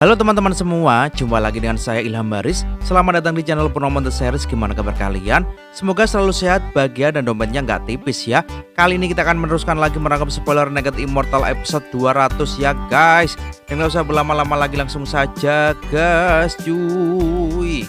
Halo teman-teman semua, jumpa lagi dengan saya Ilham Baris. Selamat datang di channel Purnomo The Series. Gimana kabar kalian? Semoga selalu sehat, bahagia, dan dompetnya nggak tipis ya. Kali ini kita akan meneruskan lagi merangkum spoiler Naked Immortal episode 200 ya guys. Dan nggak usah berlama-lama lagi, langsung saja gas cuy.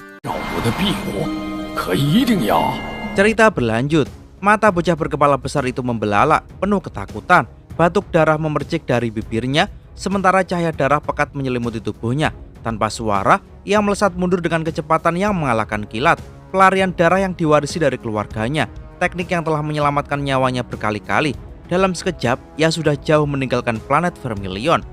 Cerita berlanjut. Mata bocah berkepala besar itu membelalak, penuh ketakutan. Batuk darah memercik dari bibirnya, sementara cahaya darah pekat menyelimuti tubuhnya. Tanpa suara, ia melesat mundur dengan kecepatan yang mengalahkan kilat. Pelarian darah yang diwarisi dari keluarganya, teknik yang telah menyelamatkan nyawanya berkali-kali. Dalam sekejap, ia sudah jauh meninggalkan planet Vermilion.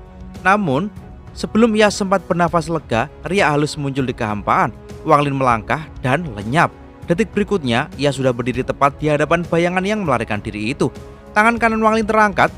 Namun, sebelum ia sempat bernafas lega, riak halus muncul di kehampaan. Wang Lin melangkah dan lenyap. Detik berikutnya, ia sudah berdiri tepat di hadapan bayangan yang melarikan diri itu. Tangan kanan Wang Lin terangkat,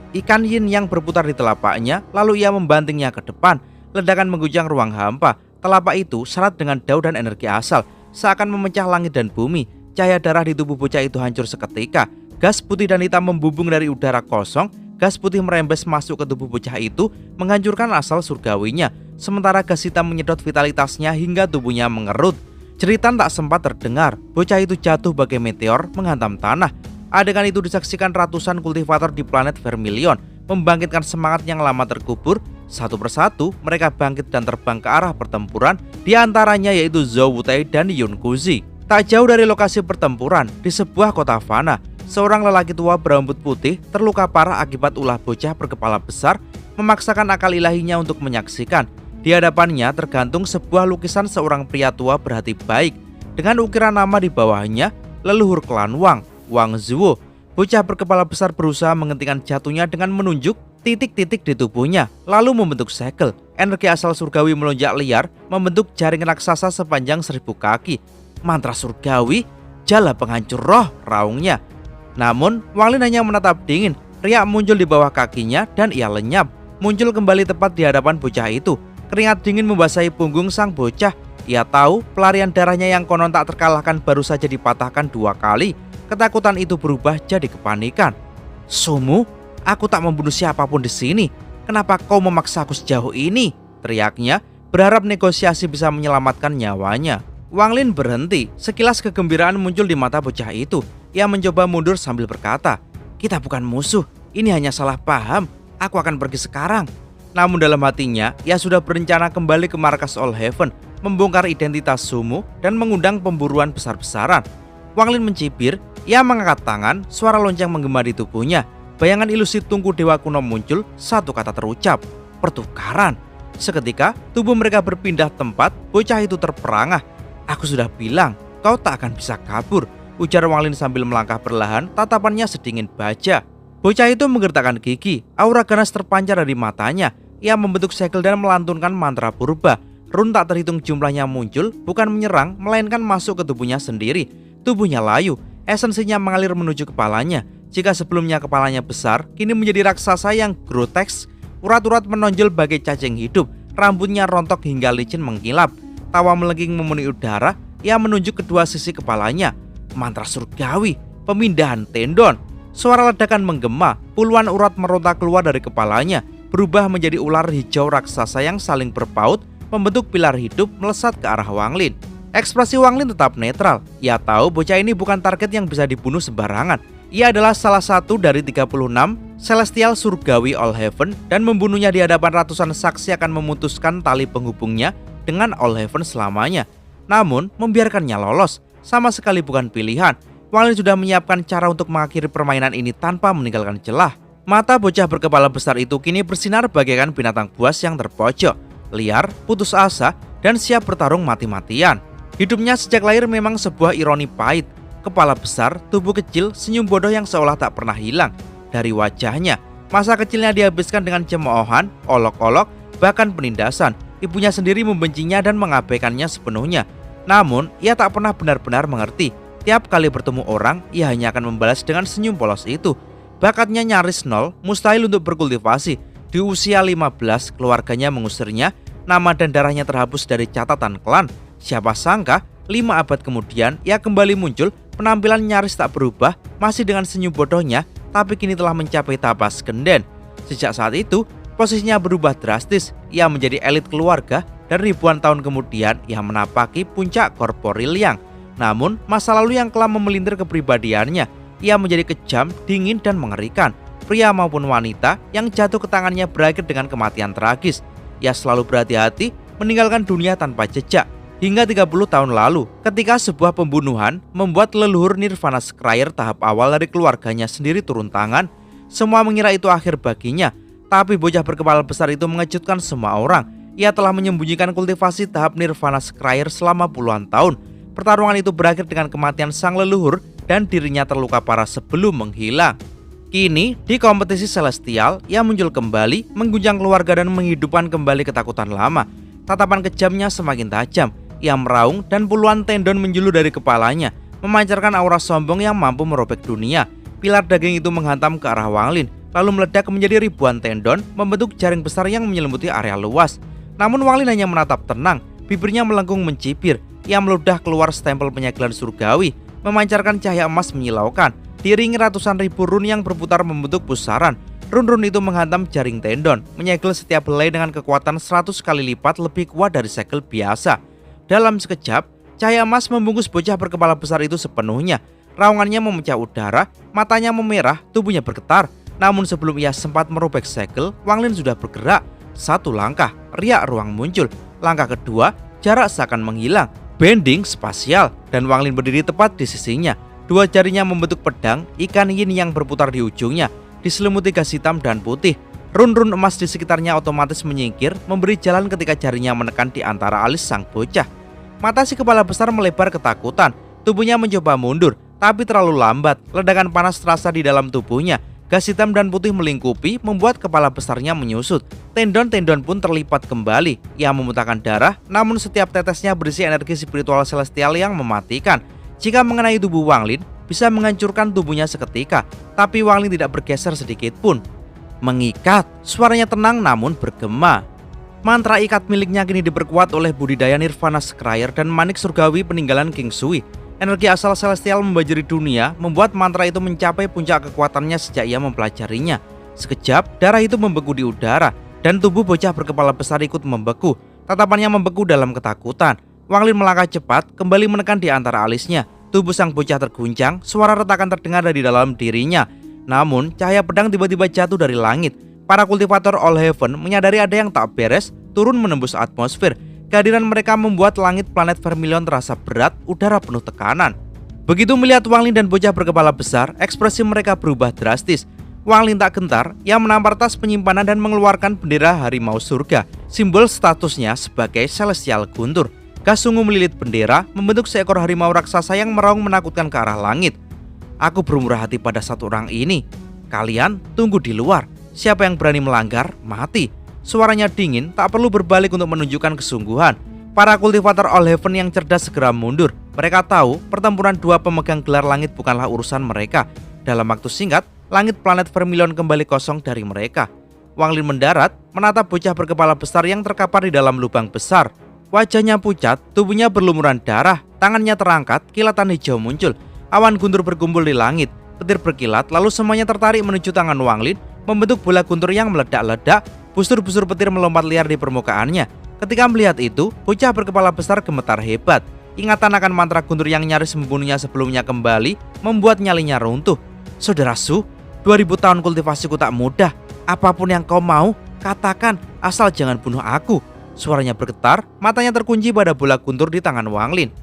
ikan yin yang berputar di telapaknya, lalu ia membantingnya ke depan. Ledakan menggujang ruang hampa. Telapak itu syarat dengan dao dan energi asal, seakan memecah langit dan bumi. Cahaya darah di tubuh bocah itu hancur seketika. Gas putih dan hitam membubung dari udara kosong. Gas putih merembes masuk ke tubuh bocah itu, menghancurkan asal surgawinya. Sementara gas hitam menyedot vitalitasnya hingga tubuhnya mengerut. Jeritan tak sempat terdengar. Bocah itu jatuh bagai meteor menghantam tanah. Adegan itu disaksikan ratusan kultivator di planet Vermilion, membangkitkan semangat yang lama terkubur. Satu persatu mereka bangkit dan terbang ke arah pertempuran, di antaranya yaitu Zhou Wutai dan Yun Kuzi. Tak jauh dari lokasi pertempuran, di sebuah kota fana, seorang lelaki tua berambut putih terluka parah akibat ulah bocah berkepala besar, memaksakan akal ilahinya untuk menyaksikan. Di hadapannya tergantung sebuah lukisan seorang pria tua berhati baik, dengan ukiran nama di bawahnya, leluhur klan Wang, Wang Zuo. Bocah berkepala besar berusaha menghentikan jatuhnya dengan menunjuk titik-titik di tubuhnya, lalu membentuk segel. Energi asal surgawi melonjak liar, membentuk jaring raksasa sepanjang 1000 kaki. Mantra surgawi, jala penghancur roh, raungnya. Namun, Wang Lin hanya menatap dingin. Riak muncul di bawah kakinya dan ia lenyap, muncul kembali tepat di hadapan bocah itu. Keringat dingin membasahi punggung sang bocah. Ia tahu pelarian darahnya yang konon tak terkalahkan baru saja dipatahkan 2 kali. Ketakutan itu berubah jadi kepanikan. "Sumu, aku tak membunuh siapapun di sini. Kenapa kau memaksa aku sejauh ini?" teriaknya, berharap negosiasi bisa menyelamatkan nyawanya. Wang Lin berhenti. Sekilas kegembiraan muncul di mata bocah itu. Ia mencoba mundur sambil berkata, "Kita bukan musuh. Ini hanya salah paham. Aku akan pergi sekarang." Namun dalam hatinya, ia sudah berencana kembali ke markas All Heaven, membongkar identitas Sumu dan mengundang pemburuan besar-besaran. Wang Lin mencibir, ia mengangkat tangan, suara lonceng menggema di tubuhnya. Bayangan ilusi tungku dewa kuno muncul, satu kata terucap, pertukaran. Seketika, tubuh mereka berpindah tempat, bocah itu terperangah. "Aku sudah bilang, kau tak akan bisa kabur," ujar Wang Lin sambil melangkah perlahan, tatapannya sedingin baja. Bocah itu menggertakkan gigi, aura ganas terpancar dari matanya. Ia membentuk segel dan melantunkan mantra purba. Run tak terhitung jumlahnya muncul, bukan menyerang, melainkan masuk ke tubuhnya sendiri. Tubuhnya layu, esensinya mengalir menuju kepalanya. Jika sebelumnya kepalanya besar, kini menjadi raksasa yang groteks. Urat-urat menonjol bagai cacing hidup, rambutnya rontok hingga licin mengkilap. Tawa melengking memenuhi udara, ia menunjuk kedua sisi kepalanya. Mantra surgawi, pemindahan tendon. Suara ledakan menggema, puluhan urat meronta keluar dari kepalanya, berubah menjadi ular hijau raksasa yang saling berpaut, membentuk pilar hidup melesat ke arah Wang Lin. Ekspresi Wang Lin tetap netral. Ia tahu bocah ini bukan target yang bisa dibunuh sembarangan. Ia adalah salah satu dari 36 Celestial Surgawi All Heaven, dan membunuhnya di hadapan ratusan saksi akan memutuskan tali penghubungnya dengan All Heaven selamanya. Namun, membiarkannya lolos sama sekali bukan pilihan. Wang Lin sudah menyiapkan cara untuk mengakhiri permainan ini tanpa meninggalkan celah. Mata bocah berkepala besar itu kini bersinar bagaikan binatang buas yang terpojok, liar, putus asa, dan siap bertarung mati-matian. Hidupnya sejak lahir memang sebuah ironi pahit. Kepala besar, tubuh kecil, senyum bodoh yang seolah tak pernah hilang dari wajahnya. Masa kecilnya dihabiskan dengan cemoohan, olok-olok, bahkan penindasan. Ibunya sendiri membencinya dan mengabaikannya sepenuhnya. Namun, ia tak pernah benar-benar mengerti. Tiap kali bertemu orang, ia hanya akan membalas dengan senyum polos itu. Bakatnya nyaris nol, mustahil untuk berkultivasi. Di usia 15, keluarganya mengusirnya, nama dan darahnya terhapus dari catatan klan. Siapa sangka, 5 abad kemudian, ia kembali muncul, penampilan nyaris tak berubah, masih dengan senyum bodohnya, tapi kini telah mencapai tapas genden. Sejak saat itu, posisinya berubah drastis. Ia menjadi elit keluarga dan ribuan tahun kemudian ia menapaki puncak korporil yang. Namun, masa lalu yang kelam memelintir kepribadiannya. Ia menjadi kejam, dingin, dan mengerikan. Pria maupun wanita yang jatuh ke tangannya berakhir dengan kematian tragis. Ia selalu berhati-hati meninggalkan dunia tanpa jejak. Hingga 30 tahun lalu, ketika sebuah pembunuhan membuat leluhur Nirvana Scryer tahap awal dari keluarganya sendiri turun tangan, semua mengira itu akhir baginya. Tapi bocah berkepala besar itu mengejutkan semua orang. Ia telah menyembunyikan kultivasi tahap Nirvana Scryer selama puluhan tahun. Pertarungan itu berakhir dengan kematian sang leluhur dan dirinya terluka parah sebelum menghilang. Kini, di kompetisi Celestial, ia muncul kembali, mengguncang keluarga dan menghidupkan kembali ketakutan lama. Tatapan kejamnya semakin tajam. Ia meraung dan puluhan tendon menjulur dari kepalanya, memancarkan aura sombong yang mampu merobek dunia. Pilar daging itu menghantam ke arah Wang Lin, lalu meledak menjadi ribuan tendon, membentuk jaring besar yang menyelimuti area luas. Namun Wang Lin hanya menatap tenang, bibirnya melengkung mencibir. Ia meludah keluar stempel penyegelan surgawi, memancarkan cahaya emas menyilaukan, diiringi ratusan ribu run yang berputar membentuk pusaran. Run-run itu menghantam jaring tendon, menyegel setiap helai dengan kekuatan 100 kali lipat lebih kuat dari segel biasa. Dalam sekejap, cahaya emas membungkus bocah berkepala besar itu sepenuhnya. Raungannya memecah udara, matanya memerah, tubuhnya bergetar. Namun sebelum ia sempat merobek segel, Wang Lin sudah bergerak. Satu langkah, riak ruang muncul. Langkah kedua, jarak seakan menghilang. Bending spasial, dan Wang Lin berdiri tepat di sisinya. Dua jarinya membentuk pedang, ikan yin yang berputar di ujungnya, diselimuti gas hitam dan putih. Run-run emas di sekitarnya otomatis menyingkir, memberi jalan ketika jarinya menekan di antara alis sang bocah. Mata si kepala besar melebar ketakutan. Tubuhnya mencoba mundur, tapi terlalu lambat. Ledakan panas terasa di dalam tubuhnya. Gas hitam dan putih melingkupi, membuat kepala besarnya menyusut. Tendon-tendon pun terlipat kembali. Ia memuntahkan darah, namun setiap tetesnya berisi energi spiritual celestial yang mematikan. Jika mengenai tubuh Wang Lin, bisa menghancurkan tubuhnya seketika. Tapi Wang Lin tidak bergeser sedikit pun. Mengikat, suaranya tenang namun bergema. Mantra ikat miliknya kini diperkuat oleh budidaya Nirvana Scryer dan manik surgawi peninggalan King Sui. Energi asal celestial membajiri dunia, membuat mantra itu mencapai puncak kekuatannya sejak ia mempelajarinya. Sekejap, darah itu membeku di udara, dan tubuh bocah berkepala besar ikut membeku. Tatapannya membeku dalam ketakutan. Wang Lin melangkah cepat, kembali menekan di antara alisnya. Tubuh sang bocah terguncang, suara retakan terdengar dari dalam dirinya. Namun, cahaya pedang tiba-tiba jatuh dari langit. Para kultivator All Heaven menyadari ada yang tak beres, turun menembus atmosfer. Kehadiran mereka membuat langit planet Vermilion terasa berat, udara penuh tekanan. Begitu melihat Wang Lin dan bocah berkepala besar, ekspresi mereka berubah drastis. Wang Lin tak gentar, ia menampar tas penyimpanan dan mengeluarkan bendera harimau surga, simbol statusnya sebagai Celestial Guntur. Gas ungu melilit bendera, membentuk seekor harimau raksasa yang meraung menakutkan ke arah langit. Aku bermurah hati pada satu orang ini. Kalian tunggu di luar. Siapa yang berani melanggar, mati. Suaranya dingin, tak perlu berbalik untuk menunjukkan kesungguhan. Para kultivator All Heaven yang cerdas segera mundur. Mereka tahu pertempuran dua pemegang gelar langit bukanlah urusan mereka. Dalam waktu singkat, langit planet Vermilion kembali kosong dari mereka. Wang Lin mendarat, menatap bocah berkepala besar yang terkapar di dalam lubang besar. Wajahnya pucat, tubuhnya berlumuran darah, tangannya terangkat, kilatan hijau muncul. Awan guntur berkumpul di langit, petir berkilat, lalu semuanya tertarik menuju tangan Wang Lin, membentuk bola guntur yang meledak-ledak. Busur-busur petir melompat liar di permukaannya. Ketika melihat itu, bocah berkepala besar gemetar hebat. Ingatan akan mantra guntur yang nyaris membunuhnya sebelumnya kembali, membuat nyalinya runtuh. Saudara Su, 2000 tahun kultivasiku tak mudah. Apapun yang kau mau, katakan, asal jangan bunuh aku. Suaranya bergetar, matanya terkunci pada bola guntur di tangan Wang Lin.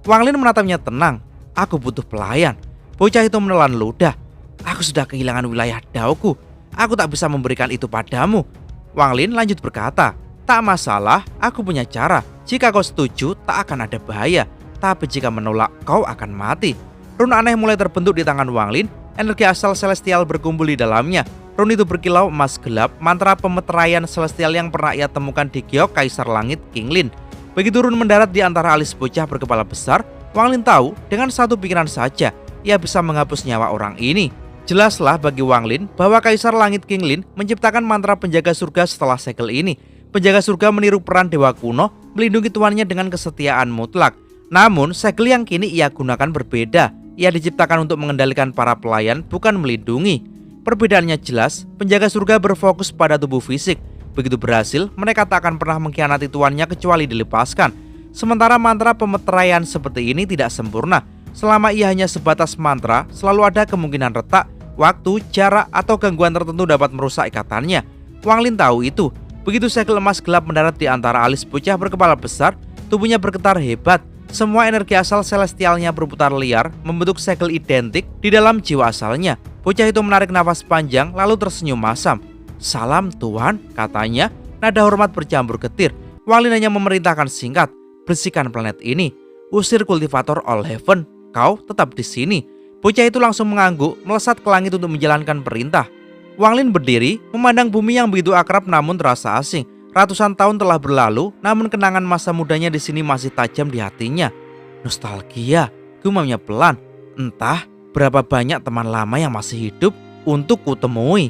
Wang Lin menatapnya tenang. Aku butuh pelayan. Bocah itu menelan ludah. Aku sudah kehilangan wilayah dauku. Aku tak bisa memberikan itu padamu. Wang Lin lanjut berkata, tak masalah, aku punya cara. Jika kau setuju, tak akan ada bahaya. Tapi jika menolak, kau akan mati. Run aneh mulai terbentuk di tangan Wang Lin. Energi asal celestial berkumpul di dalamnya. Run itu berkilau emas gelap, mantra pemeteraian celestial yang pernah ia temukan di giok Kaisar Langit King Lin. Begitu Run mendarat di antara alis bocah berkepala besar, Wang Lin tahu dengan satu pikiran saja, ia bisa menghapus nyawa orang ini. Jelaslah bagi Wang Lin bahwa Kaisar Langit King Lin menciptakan mantra penjaga surga setelah segel ini. Penjaga surga meniru peran dewa kuno, melindungi tuannya dengan kesetiaan mutlak. Namun segel yang kini ia gunakan berbeda. Ia diciptakan untuk mengendalikan para pelayan, bukan melindungi. Perbedaannya jelas, penjaga surga berfokus pada tubuh fisik, Begitu berhasil, mereka tak akan pernah mengkhianati tuannya kecuali dilepaskan. Sementara mantra pemeteraian seperti ini tidak sempurna. Selama ia hanya sebatas mantra, selalu ada kemungkinan retak, waktu, jarak, atau gangguan tertentu dapat merusak ikatannya. Wang Lin tahu itu. Begitu segel emas gelap mendarat di antara alis bocah berkepala besar, tubuhnya bergetar hebat. Semua energi asal celestialnya berputar liar, membentuk segel identik di dalam jiwa asalnya. Bocah itu menarik nafas panjang, lalu tersenyum masam. "Salam Tuan," katanya. Nada hormat bercampur getir. Wang Lin hanya memerintahkan singkat, "Bersihkan planet ini, usir kultivator All Heaven. Kau tetap di sini." Bocah itu langsung mengangguk, melesat ke langit untuk menjalankan perintah. Wang Lin berdiri, memandang bumi yang begitu akrab namun terasa asing. Ratusan tahun telah berlalu, namun kenangan masa mudanya di sini masih tajam di hatinya. "Nostalgia," gumamnya pelan. "Entah berapa banyak teman lama yang masih hidup untuk kutemui."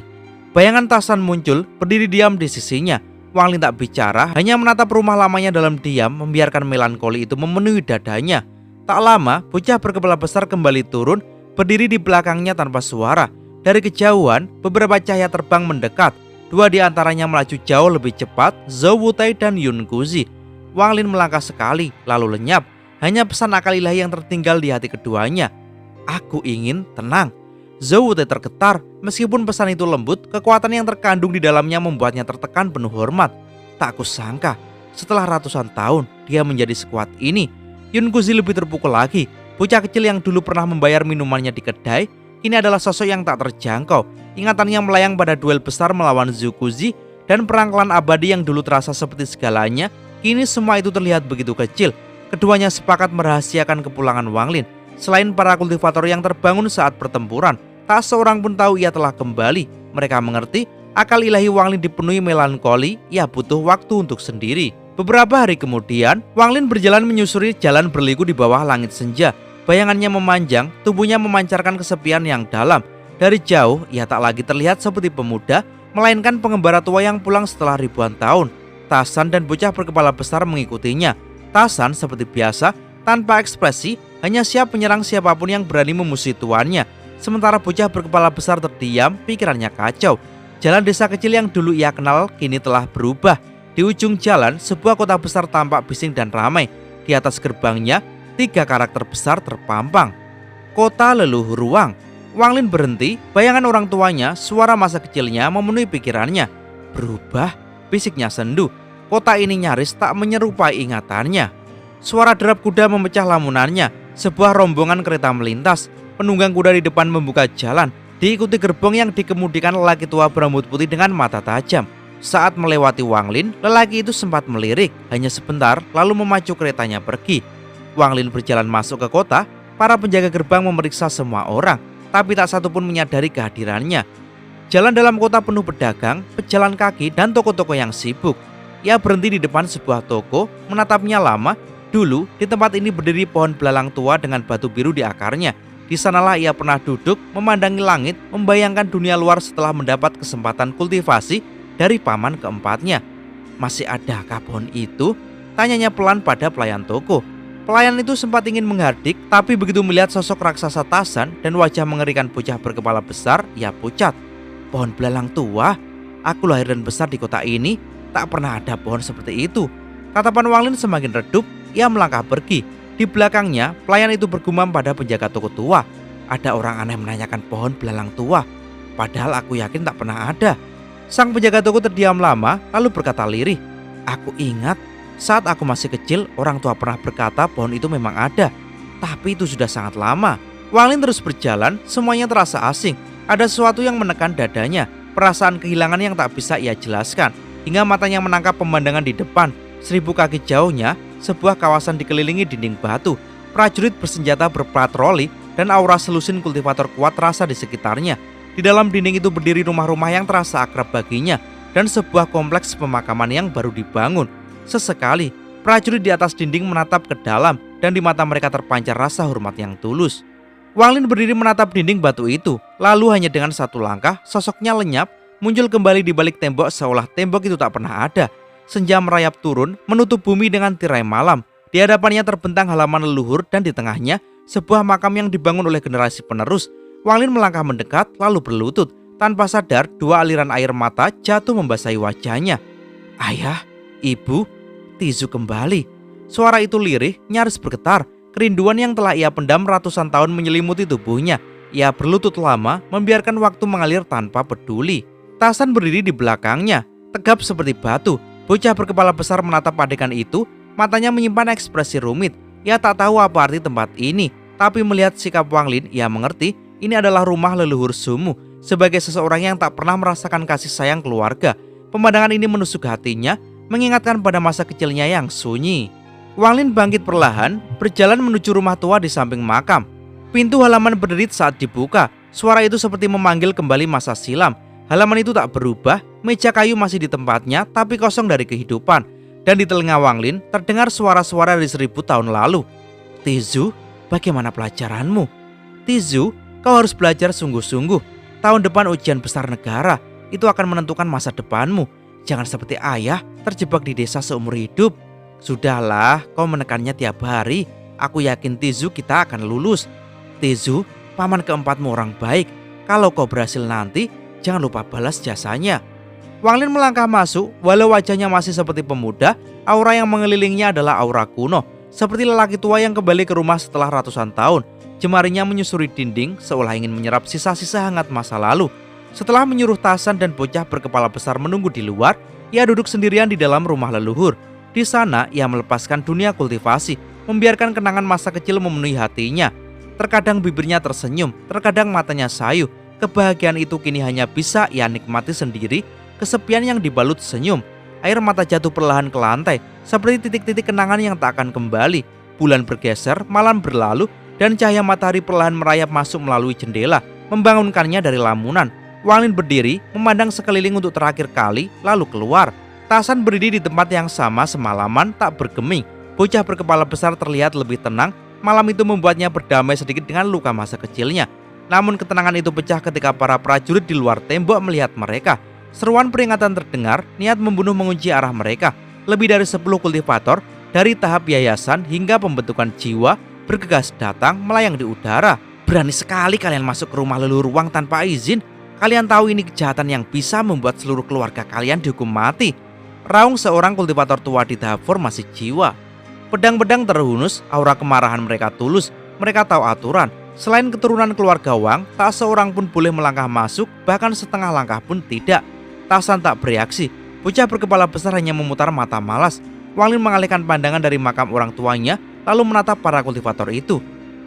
Bayangan Tasan muncul, berdiri diam di sisinya. Wang Lin tak bicara, hanya menatap rumah lamanya dalam diam, membiarkan melankoli itu memenuhi dadanya. Tak lama, bocah berkepala besar kembali turun, berdiri di belakangnya tanpa suara. Dari kejauhan, beberapa cahaya terbang mendekat. Dua di antaranya melaju jauh lebih cepat, Zhou Wutai dan Yun Guzi. Wang Lin melangkah sekali, lalu lenyap. Hanya pesan akal ilahi yang tertinggal di hati keduanya. "Aku ingin tenang." Zhou Wutai tergetar. Meskipun pesan itu lembut, kekuatan yang terkandung di dalamnya membuatnya tertekan penuh hormat. Tak kusangka, setelah ratusan tahun, dia menjadi sekuat ini. Yun Guzi lebih terpukul lagi. Bocah kecil yang dulu pernah membayar minumannya di kedai, ini adalah sosok yang tak terjangkau. Ingatannya melayang pada duel besar melawan Zhou Guzi dan perang klan abadi yang dulu terasa seperti segalanya. Kini semua itu terlihat begitu kecil. Keduanya sepakat merahasiakan kepulangan Wang Lin. Selain para kultivator yang terbangun saat pertempuran, tak seorang pun tahu ia telah kembali. Mereka mengerti akal ilahi Wang Lin dipenuhi melankoli. Ia butuh waktu untuk sendiri. Beberapa hari kemudian, Wang Lin berjalan menyusuri jalan berliku di bawah langit senja. Bayangannya memanjang, tubuhnya memancarkan kesepian yang dalam. Dari jauh, ia tak lagi terlihat seperti pemuda, melainkan pengembara tua yang pulang setelah ribuan tahun. Tasan dan bocah berkepala besar mengikutinya. Tasan seperti biasa, tanpa ekspresi, hanya siap menyerang siapapun yang berani memusuhi tuannya. Sementara bocah berkepala besar terdiam, pikirannya kacau. Jalan desa kecil yang dulu ia kenal kini telah berubah. Di ujung jalan, sebuah kota besar tampak bising dan ramai. Di atas gerbangnya, 3 karakter besar terpampang. Kota leluhur Wang. Wang Lin berhenti, bayangan orang tuanya, suara masa kecilnya memenuhi pikirannya. Berubah, bisiknya sendu. Kota ini nyaris tak menyerupai ingatannya. Suara derap kuda memecah lamunannya. Sebuah rombongan kereta melintas. Penunggang kuda di depan membuka jalan, diikuti gerbong yang dikemudikan lelaki tua berambut putih dengan mata tajam. Saat melewati Wang Lin, lelaki itu sempat melirik, hanya sebentar lalu memacu keretanya pergi. Wang Lin berjalan masuk ke kota. Para penjaga gerbang memeriksa semua orang, tapi tak satu pun menyadari kehadirannya. Jalan dalam kota penuh pedagang, pejalan kaki, dan toko-toko yang sibuk. Ia berhenti di depan sebuah toko, menatapnya lama. Dulu, di tempat ini berdiri pohon belalang tua dengan batu biru di akarnya. Di sanalah ia pernah duduk, memandangi langit, membayangkan dunia luar setelah mendapat kesempatan kultivasi dari paman keempatnya. "Masih adakah pohon itu?" tanyanya pelan pada pelayan toko. Pelayan itu sempat ingin menghardik, tapi begitu melihat sosok raksasa Tasan dan wajah mengerikan bocah berkepala besar, ia pucat. "Pohon belalang tua? Aku lahir dan besar di kota ini, tak pernah ada pohon seperti itu." Tatapan Wang Lin semakin redup, ia melangkah pergi. Di belakangnya, pelayan itu bergumam pada penjaga toko tua. "Ada orang aneh menanyakan pohon belalang tua. Padahal aku yakin tak pernah ada." Sang penjaga toko terdiam lama, lalu berkata lirih, "Aku ingat, saat aku masih kecil, orang tua pernah berkata pohon itu memang ada. Tapi itu sudah sangat lama." Wang Lin terus berjalan, semuanya terasa asing. Ada sesuatu yang menekan dadanya, perasaan kehilangan yang tak bisa ia jelaskan. Hingga matanya menangkap pemandangan di depan. 1000 kaki jauhnya, sebuah kawasan dikelilingi dinding batu. Prajurit bersenjata berpatroli dan aura selusin kultivator kuat terasa di sekitarnya. Di dalam dinding itu berdiri rumah-rumah yang terasa akrab baginya dan sebuah kompleks pemakaman yang baru dibangun. Sesekali, prajurit di atas dinding menatap ke dalam dan di mata mereka terpancar rasa hormat yang tulus. Wang Lin berdiri menatap dinding batu itu, lalu hanya dengan satu langkah, sosoknya lenyap, muncul kembali di balik tembok seolah tembok itu tak pernah ada. Senja merayap turun, menutup bumi dengan tirai malam. Di hadapannya terbentang halaman leluhur dan di tengahnya sebuah makam yang dibangun oleh generasi penerus. Wang Lin melangkah mendekat lalu berlutut. Tanpa sadar, 2 aliran air mata jatuh membasahi wajahnya. Ayah, ibu, Tizu kembali. Suara itu lirih, nyaris bergetar. Kerinduan yang telah ia pendam ratusan tahun menyelimuti tubuhnya. Ia berlutut lama, membiarkan waktu mengalir tanpa peduli. Tasan berdiri di belakangnya, tegap seperti batu. Bocah berkepala besar menatap adegan itu, matanya menyimpan ekspresi rumit. Ia tak tahu apa arti tempat ini, tapi melihat sikap Wang Lin, ia mengerti ini adalah rumah leluhur Sumu. Sebagai seseorang yang tak pernah merasakan kasih sayang keluarga, pemandangan ini menusuk hatinya, mengingatkan pada masa kecilnya yang sunyi. Wang Lin bangkit perlahan, berjalan menuju rumah tua di samping makam. Pintu halaman berderit saat dibuka. Suara itu seperti memanggil kembali masa silam. Halaman itu tak berubah, meja kayu masih di tempatnya, tapi kosong dari kehidupan. Dan di telinga Wang Lin terdengar suara-suara dari 1000 tahun lalu. Tizu, bagaimana pelajaranmu? Tizu, kau harus belajar sungguh-sungguh. Tahun depan ujian besar negara, itu akan menentukan masa depanmu. Jangan seperti ayah, terjebak di desa seumur hidup. Sudahlah, kau menekannya tiap hari. Aku yakin Tizu kita akan lulus. Tizu, paman keempatmu orang baik. Kalau kau berhasil nanti, jangan lupa balas jasanya. Wang Lin melangkah masuk, walau wajahnya masih seperti pemuda, aura yang mengelilingnya adalah aura kuno. Seperti lelaki tua yang kembali ke rumah setelah ratusan tahun. Jemarinya menyusuri dinding, seolah ingin menyerap sisa-sisa hangat masa lalu. Setelah menyuruh Tasan dan bocah berkepala besar menunggu di luar, ia duduk sendirian di dalam rumah leluhur. Di sana, ia melepaskan dunia kultivasi, membiarkan kenangan masa kecil memenuhi hatinya. Terkadang bibirnya tersenyum, terkadang matanya sayu. Kebahagiaan itu kini hanya bisa ia nikmati sendiri, kesepian yang dibalut senyum. Air mata jatuh perlahan ke lantai, seperti titik-titik kenangan yang tak akan kembali. Bulan bergeser, malam berlalu, dan cahaya matahari perlahan merayap masuk melalui jendela, membangunkannya dari lamunan. Wang Lin berdiri, memandang sekeliling untuk terakhir kali, lalu keluar. Tasan berdiri di tempat yang sama semalaman, tak bergeming. Bocah berkepala besar terlihat lebih tenang. Malam itu membuatnya berdamai sedikit dengan luka masa kecilnya. Namun ketenangan itu pecah ketika para prajurit di luar tembok melihat mereka. Seruan peringatan terdengar, niat membunuh mengunci arah mereka. Lebih dari 10 kultivator, dari tahap yayasan hingga pembentukan jiwa, bergegas datang melayang di udara. Berani sekali kalian masuk ke rumah leluhur Wang tanpa izin. Kalian tahu ini kejahatan yang bisa membuat seluruh keluarga kalian dihukum mati. Raung seorang kultivator tua di tahap formasi jiwa. Pedang-pedang terhunus, aura kemarahan mereka tulus. Mereka tahu aturan. Selain keturunan keluarga Wang, tak seorang pun boleh melangkah masuk, bahkan setengah langkah pun tidak. Tasan tak bereaksi. Bocah berkepala besar hanya memutar mata malas. Wang Lin mengalihkan pandangan dari makam orang tuanya, lalu menatap para kultivator itu.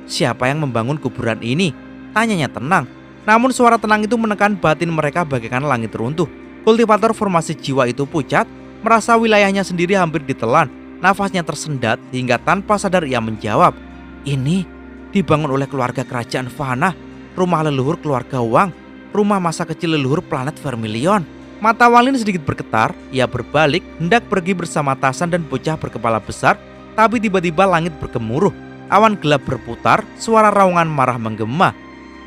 Siapa yang membangun kuburan ini? Tanyanya tenang. Namun suara tenang itu menekan batin mereka bagaikan langit runtuh. Kultivator formasi jiwa itu pucat, merasa wilayahnya sendiri hampir ditelan. Nafasnya tersendat hingga tanpa sadar ia menjawab, ini dibangun oleh keluarga kerajaan Fana, rumah leluhur keluarga Wang, rumah masa kecil leluhur planet Vermilion. Mata Wang Lin sedikit bergetar, ia berbalik hendak pergi bersama Tasan dan bocah berkepala besar, tapi tiba-tiba langit bergemuruh, awan gelap berputar, suara raungan marah menggema.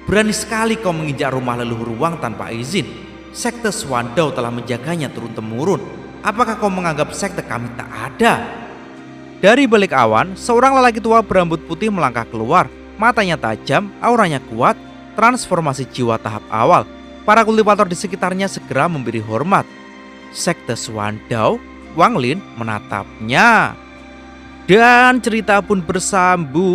Berani sekali kau menginjak rumah leluhur Wang tanpa izin. Sekte Swandao telah menjaganya turun-temurun. Apakah kau menganggap sekte kami tak ada? Dari balik awan, seorang lelaki tua berambut putih melangkah keluar. Matanya tajam, auranya kuat, transformasi jiwa tahap awal. Para kultivator di sekitarnya segera memberi hormat. Sekte Swandao, Wang Lin menatapnya. Dan cerita pun bersambung.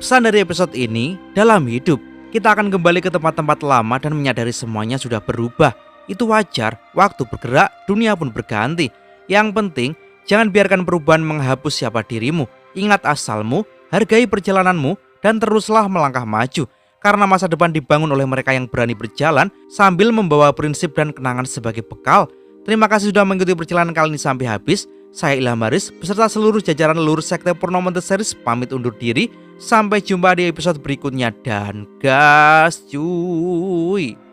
Pesan dari episode ini, dalam hidup, kita akan kembali ke tempat-tempat lama dan menyadari semuanya sudah berubah. Itu wajar, waktu bergerak, dunia pun berganti. Yang penting, jangan biarkan perubahan menghapus siapa dirimu. Ingat asalmu, hargai perjalananmu, dan teruslah melangkah maju. Karena masa depan dibangun oleh mereka yang berani berjalan sambil membawa prinsip dan kenangan sebagai bekal. Terima kasih sudah mengikuti perjalanan kali ini sampai habis. Saya Ilham Haris, beserta seluruh jajaran leluhur sekte Purnomo The Series pamit undur diri. Sampai jumpa di episode berikutnya dan gas cuy.